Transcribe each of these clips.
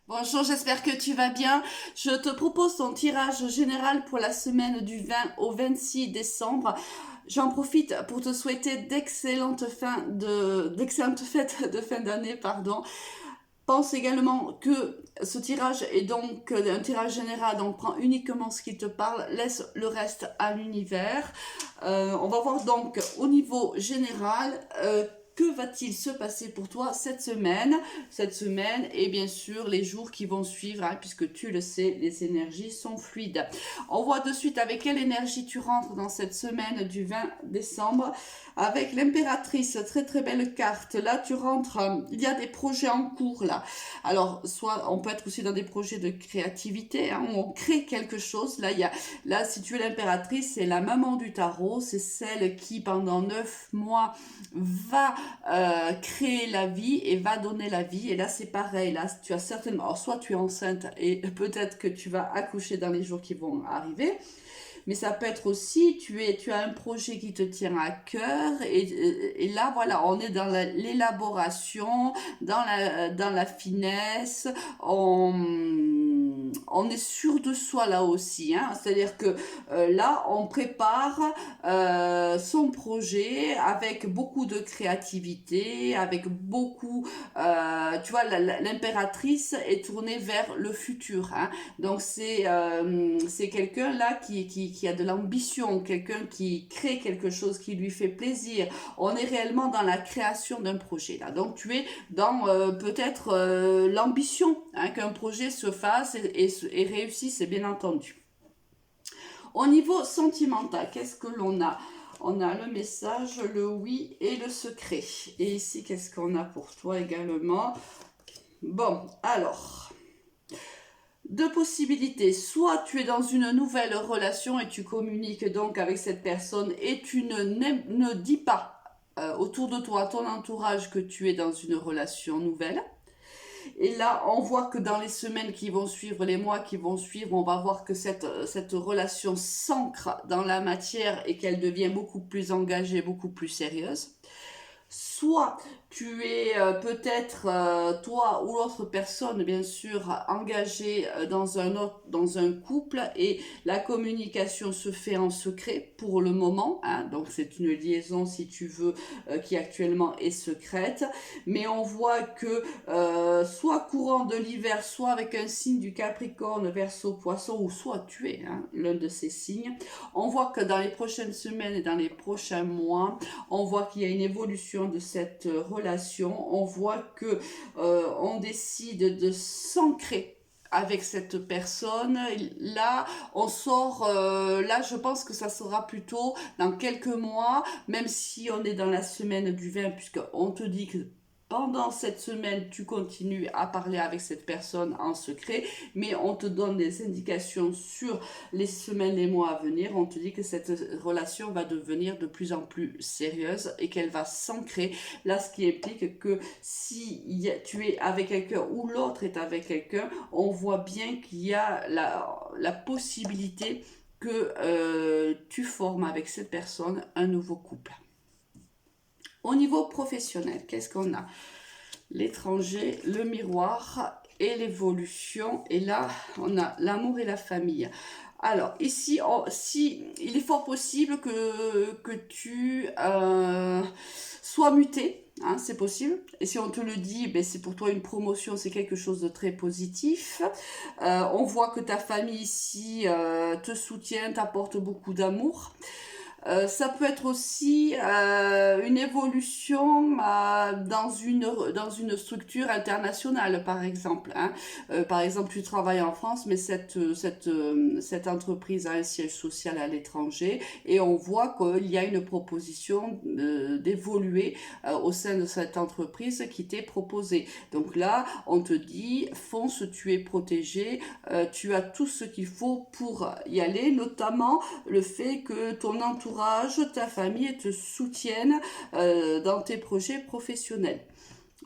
Bonjour, j'espère que tu vas bien. Je te propose ton tirage général pour la semaine du 20 au 26 décembre. J'en profite pour te souhaiter d'excellentes fêtes de fin d'année, pardon. Pense également que ce tirage est donc un tirage général, donc prends uniquement ce qui te parle, laisse le reste à l'univers. On va voir donc au niveau général que va-t-il se passer pour toi cette semaine et bien sûr les jours qui vont suivre, hein, puisque tu le sais, les énergies sont fluides. On voit de suite avec quelle énergie tu rentres dans cette semaine du 20 décembre. Avec l'impératrice, très très belle carte. Là, tu rentres, il y a des projets en cours là. Alors, soit on peut être aussi dans des projets de créativité, hein, où on crée quelque chose. Là, si tu es l'impératrice, c'est la maman du tarot, c'est celle qui pendant 9 mois va créer la vie et va donner la vie. Et là, c'est pareil. Là, tu as certainement, alors soit tu es enceinte et peut-être que tu vas accoucher dans les jours qui vont arriver. Mais ça peut être aussi, tu as un projet qui te tient à cœur et là, voilà, on est dans l'élaboration, dans la finesse, on est sûr de soi là aussi, hein. C'est-à-dire que là, on prépare son projet avec beaucoup de créativité, avec beaucoup, tu vois, l'impératrice est tournée vers le futur, hein. Donc c'est quelqu'un là qui a de l'ambition, quelqu'un qui crée quelque chose qui lui fait plaisir. On est réellement dans la création d'un projet là. Donc tu es dans peut-être l'ambition, hein, qu'un projet se fasse et réussisse, bien entendu. Au niveau sentimental, qu'est-ce que l'on a? On a le message, le oui et le secret. Et ici, qu'est-ce qu'on a pour toi également? Bon, alors, deux possibilités. Soit tu es dans une nouvelle relation et tu communiques donc avec cette personne et tu ne dis pas autour de toi, à ton entourage, que tu es dans une relation nouvelle. Et là, on voit que dans les semaines qui vont suivre, les mois qui vont suivre, on va voir que cette relation s'ancre dans la matière et qu'elle devient beaucoup plus engagée, beaucoup plus sérieuse. Soit tu es peut-être toi ou l'autre personne bien sûr engagée dans un couple et la communication se fait en secret pour le moment, hein. Donc c'est une liaison si tu veux qui actuellement est secrète, mais on voit que soit courant de l'hiver, soit avec un signe du Capricorne, Verseau, Poisson, ou soit tu es, hein, l'un de ces signes, on voit que dans les prochaines semaines et dans les prochains mois, on voit qu'il y a une évolution de cette relation, on voit que on décide de s'ancrer avec cette personne. Là, on sort, là, je pense que ça sera plutôt dans quelques mois, même si on est dans la semaine du 20, puisqu'on te dit que pendant cette semaine, tu continues à parler avec cette personne en secret, mais on te donne des indications sur les semaines, les mois à venir. On te dit que cette relation va devenir de plus en plus sérieuse et qu'elle va s'ancrer. Là, ce qui implique que si tu es avec quelqu'un ou l'autre est avec quelqu'un, on voit bien qu'il y a la possibilité que tu formes avec cette personne un nouveau couple. Au niveau professionnel, qu'est-ce qu'on a? L'étranger, le miroir et l'évolution. Et là, on a l'amour et la famille. Alors, ici, il est fort possible que tu sois muté, hein, c'est possible. Et si on te le dit, ben, c'est pour toi une promotion, c'est quelque chose de très positif. On voit que ta famille ici te soutient, t'apporte beaucoup d'amour. Ça peut être aussi une évolution dans une structure internationale, par exemple, hein. Par exemple, tu travailles en France, mais cette entreprise a un siège social à l'étranger et on voit qu'il y a une proposition d'évoluer au sein de cette entreprise qui t'est proposée. Donc là, on te dit, fonce, tu es protégé, tu as tout ce qu'il faut pour y aller, notamment le fait que ton entourage, ta famille te soutiennent dans tes projets professionnels.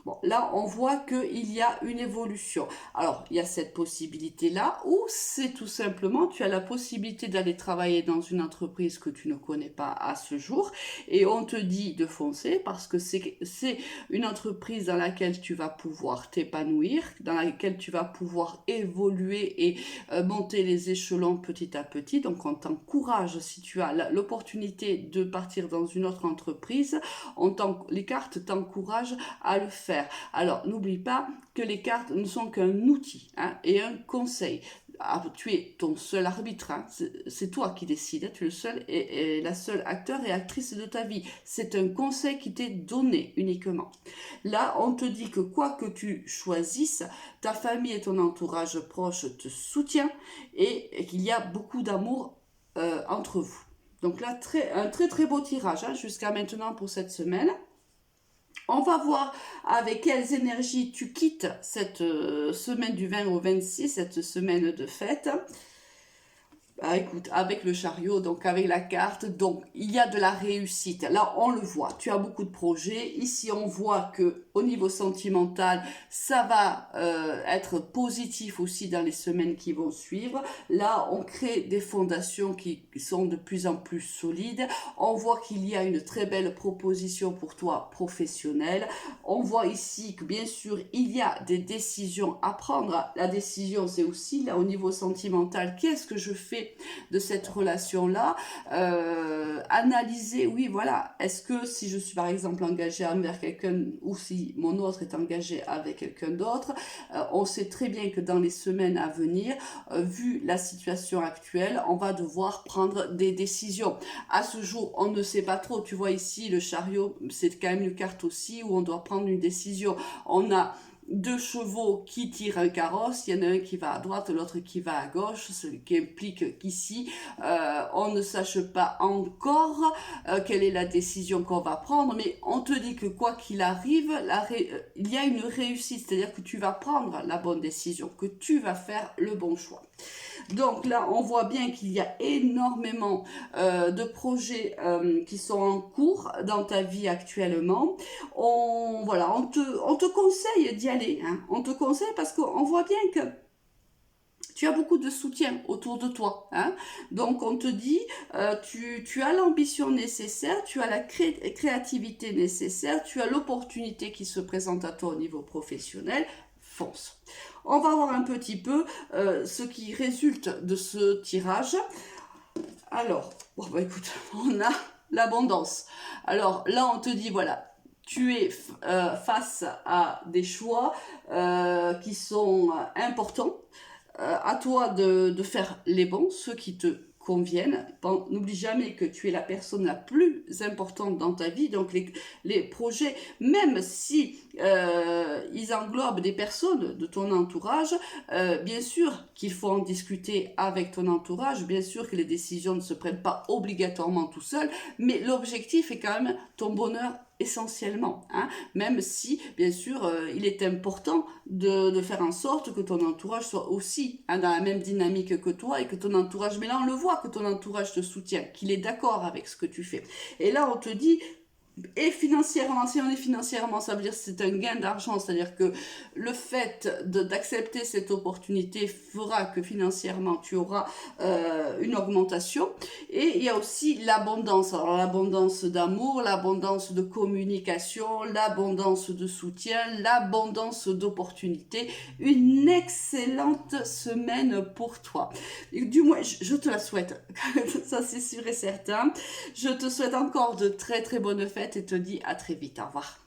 Bon, là, on voit qu'il y a une évolution. Alors, il y a cette possibilité-là, ou c'est tout simplement, tu as la possibilité d'aller travailler dans une entreprise que tu ne connais pas à ce jour, et on te dit de foncer parce que c'est une entreprise dans laquelle tu vas pouvoir t'épanouir, dans laquelle tu vas pouvoir évoluer et monter les échelons petit à petit. Donc, on t'encourage, si tu as l'opportunité de partir dans une autre entreprise, les cartes t'encouragent à le faire. Alors, n'oublie pas que les cartes ne sont qu'un outil, hein, et un conseil. Ah, tu es ton seul arbitre, hein. C'est toi qui décides, hein. Tu es le seul et la seule acteur et actrice de ta vie. C'est un conseil qui t'est donné uniquement. Là, on te dit que quoi que tu choisisses, ta famille et ton entourage proche te soutiennent et qu'il y a beaucoup d'amour entre vous. Donc là, un très très beau tirage, hein, jusqu'à maintenant pour cette semaine. On va voir avec quelles énergies tu quittes cette semaine du 20 au 26, cette semaine de fête. Ah, écoute, avec le chariot, donc avec la carte, donc il y a de la réussite. Là, on le voit, tu as beaucoup de projets. Ici, on voit que au niveau sentimental, ça va être positif aussi dans les semaines qui vont suivre. Là, on crée des fondations qui sont de plus en plus solides. On voit qu'il y a une très belle proposition pour toi professionnelle. On voit ici que bien sûr, il y a des décisions à prendre. La décision, c'est aussi là au niveau sentimental, qu'est-ce que je fais de cette relation-là, analyser, oui, voilà, est-ce que si je suis par exemple engagée envers quelqu'un ou si mon autre est engagé avec quelqu'un d'autre, on sait très bien que dans les semaines à venir, vu la situation actuelle, on va devoir prendre des décisions. À ce jour, on ne sait pas trop, tu vois ici, le chariot, c'est quand même une carte aussi où on doit prendre une décision. On a deux chevaux qui tirent un carrosse, il y en a un qui va à droite, l'autre qui va à gauche, ce qui implique qu'ici, on ne sache pas encore quelle est la décision qu'on va prendre, mais on te dit que quoi qu'il arrive, il y a une réussite, c'est-à-dire que tu vas prendre la bonne décision, que tu vas faire le bon choix. Donc là, on voit bien qu'il y a énormément de projets qui sont en cours dans ta vie actuellement. On te conseille d'y aller. Hein. On te conseille parce qu'on voit bien que tu as beaucoup de soutien autour de toi. Hein. Donc on te dit, tu as l'ambition nécessaire, tu as la créativité nécessaire, tu as l'opportunité qui se présente à toi au niveau professionnel. Fonce. On va voir un petit peu ce qui résulte de ce tirage. Alors, bon, bah, écoute, on a l'abondance. Alors là, on te dit, voilà, tu es face à des choix qui sont importants. À toi de faire les bons, ceux qui te conviennent. N'oublie jamais que tu es la personne la plus importante dans ta vie. Donc les projets, même si ils englobent des personnes de ton entourage, bien sûr qu'il faut en discuter avec ton entourage, bien sûr que les décisions ne se prennent pas obligatoirement tout seul, mais l'objectif est quand même ton bonheur essentiellement, hein, même si bien sûr il est important de faire en sorte que ton entourage soit aussi hein, dans la même dynamique que toi et que ton entourage, mais là on le voit que ton entourage te soutient, qu'il est d'accord avec ce que tu fais. Et là on te dit, et financièrement, si on est financièrement, ça veut dire que c'est un gain d'argent, c'est-à-dire que le fait d'accepter cette opportunité fera que financièrement tu auras une augmentation. Et il y a aussi l'abondance, alors l'abondance d'amour, l'abondance de communication, l'abondance de soutien, l'abondance d'opportunités. Une excellente semaine pour toi. Et du moins, je te la souhaite, ça c'est sûr et certain. Je te souhaite encore de très très bonnes fêtes et te dis à très vite. Au revoir.